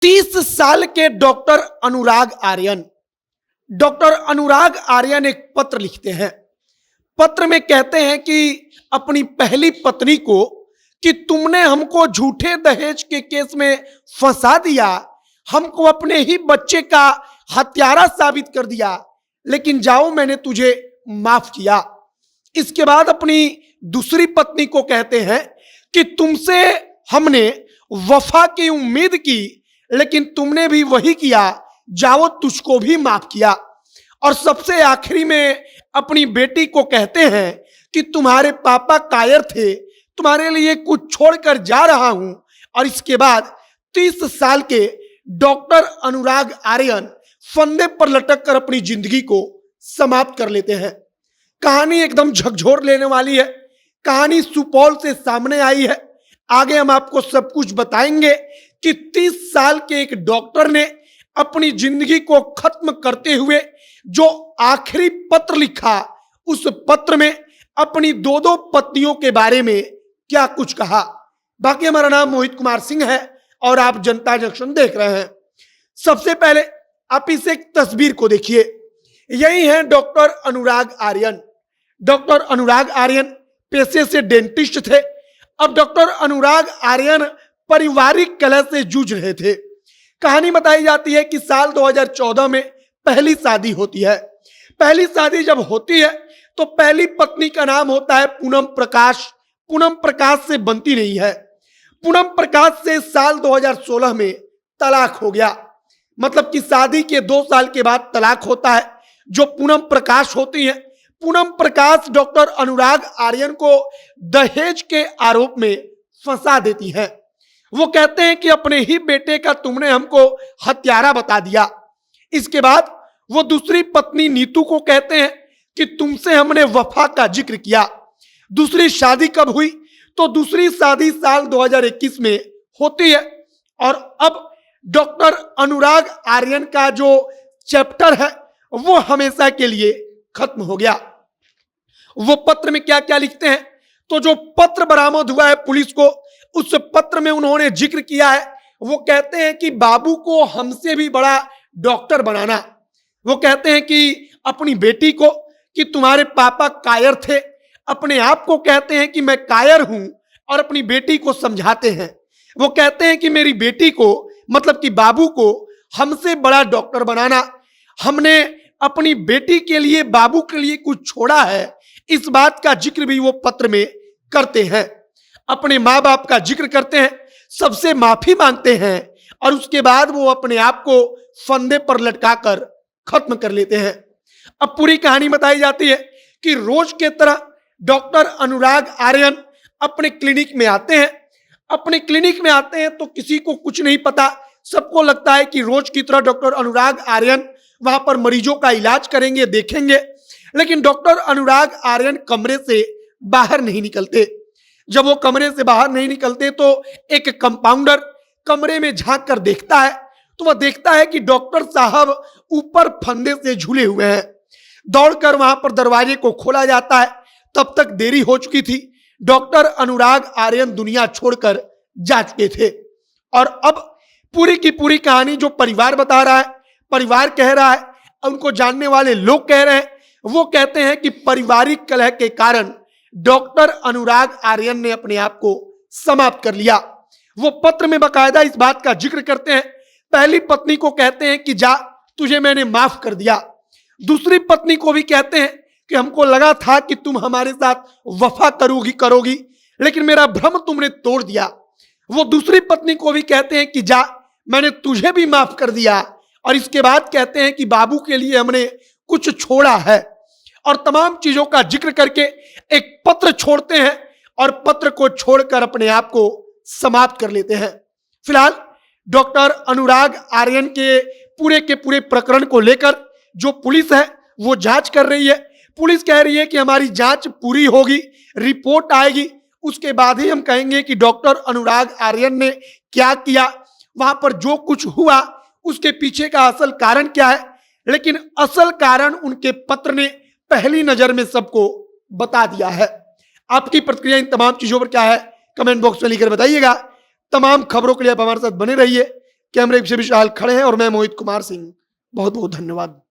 30 साल के डॉक्टर अनुराग आर्यन एक पत्र लिखते हैं। पत्र में कहते हैं कि अपनी पहली पत्नी को कि तुमने हमको झूठे दहेज के केस में फंसा दिया, हमको अपने ही बच्चे का हत्यारा साबित कर दिया, लेकिन जाओ मैंने तुझे माफ किया। इसके बाद अपनी दूसरी पत्नी को कहते हैं कि तुमसे हमने वफा की उम्मीद की, लेकिन तुमने भी वही किया, जाओ तुझको भी माफ किया। और सबसे आखिरी में अपनी बेटी को कहते हैं कि तुम्हारे पापा कायर थे, तुम्हारे लिए कुछ छोड़कर जा रहा हूं। और इसके बाद 30 साल के डॉक्टर अनुराग आर्यन फंदे पर लटक कर अपनी जिंदगी को समाप्त कर लेते हैं। कहानी एकदम झकझोर लेने वाली है। कहानी सुपौल से सामने आई है। आगे हम आपको सब कुछ बताएंगे कि 30 साल के एक डॉक्टर ने अपनी जिंदगी को खत्म करते हुए जो आखिरी पत्र लिखा, उस पत्र में अपनी दो पत्नियों के बारे में क्या कुछ कहा। बाकी हमारा नाम मोहित कुमार सिंह है और आप जनता जंक्शन देख रहे हैं। सबसे पहले आप इस एक तस्वीर को देखिए। यही है डॉक्टर अनुराग आर्यन। डॉक्टर अनुराग आर्यन पेशे से डेंटिस्ट थे। अब डॉक्टर अनुराग आर्यन पारिवारिक कलह से जूझ रहे थे। कहानी बताई जाती है कि साल 2014 में पहली शादी होती है। पहली शादी जब होती है तो पहली पत्नी का नाम होता है पूनम प्रकाश। पूनम प्रकाश से बनती नहीं है। पूनम प्रकाश से साल 2016 में तलाक हो गया। मतलब कि शादी के 2 साल के बाद तलाक होता है। जो पूनम प्रकाश होती हैं, पूनम प्रकाश डॉक्टर अनुराग आर्यन को दहेज के आरोप में फंसा देती हैं। वो कहते हैं कि अपने ही बेटे का तुमने हमको हत्यारा बता दिया। इसके बाद वो दूसरी पत्नी नीतू को कहते हैं कि तुमसे हमने वफा का जिक्र किया। दूसरी शादी कब हुई? तो दूसरी शादी साल 2021 में होती है। और अब डॉक्टर अनुराग आर्यन का जो चैप्टर है वो हमेशा के लिए खत्म हो गया। वो पत्र में क्या क्या लिखते हैं? तो जो पत्र बरामद हुआ है पुलिस को, उस पत्र में उन्होंने जिक्र किया है। वो कहते हैं कि बाबू को हमसे भी बड़ा डॉक्टर बनाना। वो कहते हैं कि अपनी बेटी को कि तुम्हारे पापा कायर थे, अपने आप को कहते हैं कि मैं कायर हूं और अपनी बेटी को समझाते हैं। वो कहते हैं कि मेरी बेटी को, मतलब कि बाबू को हमसे बड़ा डॉक्टर बनाना। हमने अपनी बेटी के लिए, बाबू के लिए कुछ छोड़ा है, इस बात का जिक्र भी वो पत्र में करते हैं। अपने माँ बाप का जिक्र करते हैं, सबसे माफी मांगते हैं और उसके बाद वो अपने आप को फंदे पर लटकाकर खत्म कर लेते हैं। अब पूरी कहानी बताई जाती है कि रोज के तरह डॉक्टर अनुराग आर्यन अपने क्लिनिक में आते हैं। अपने क्लिनिक में आते हैं तो किसी को कुछ नहीं पता। सबको लगता है कि रोज की तरह डॉक्टर अनुराग आर्यन वहां पर मरीजों का इलाज करेंगे, देखेंगे। लेकिन डॉक्टर अनुराग आर्यन कमरे से बाहर नहीं निकलते। जब वो कमरे से बाहर नहीं निकलते तो एक कंपाउंडर कमरे में झांक कर देखता है तो वह देखता है कि डॉक्टर साहब ऊपर फंदे से झूले हुए हैं। दौड़कर वहां पर दरवाजे को खोला जाता है। तब तक देरी हो चुकी थी। डॉक्टर अनुराग आर्यन दुनिया छोड़कर जा चुके थे। और अब पूरी की पूरी कहानी जो परिवार बता रहा है, परिवार कह रहा है, उनको जानने वाले लोग कह रहे हैं, वो कहते हैं कि पारिवारिक कलह के कारण डॉक्टर अनुराग आर्यन ने अपने आप को समाप्त कर लिया। वो पत्र में बकायदा इस बात का जिक्र करते हैं। पहली पत्नी को कहते हैं कि जा, तुझे मैंने माफ कर दिया। दूसरी पत्नी को भी कहते हैं कि हमको लगा था कि तुम हमारे साथ वफा करोगी, लेकिन मेरा भ्रम तुमने तोड़ दिया। वो दूसरी पत्नी को भी कहते हैं कि जा, मैंने तुझे भी माफ कर दिया। और इसके बाद कहते हैं कि बाबू के लिए हमने कुछ छोड़ा है। और तमाम चीजों का जिक्र करके एक पत्र छोड़ते हैं और पत्र को छोड़कर अपने आप को समाप्त कर लेते हैं। फिलहाल डॉक्टर अनुराग आर्यन के पूरे प्रकरण को लेकर जो पुलिस है वो जांच कर रही है। पुलिस कह रही है कि हमारी जांच पूरी होगी, रिपोर्ट आएगी, उसके बाद ही हम कहेंगे कि डॉक्टर अनुराग आर्यन ने क्या किया, वहां पर जो कुछ हुआ उसके पीछे का असल कारण क्या है। लेकिन असल कारण उनके पत्र ने पहली नजर में सबको बता दिया है। आपकी प्रतिक्रिया इन तमाम चीजों पर क्या है, कमेंट बॉक्स में लिखकर बताइएगा। तमाम खबरों के लिए आप हमारे साथ बने रहिए। कैमरे से विशाल खड़े हैं और मैं मोहित कुमार सिंह। बहुत बहुत धन्यवाद।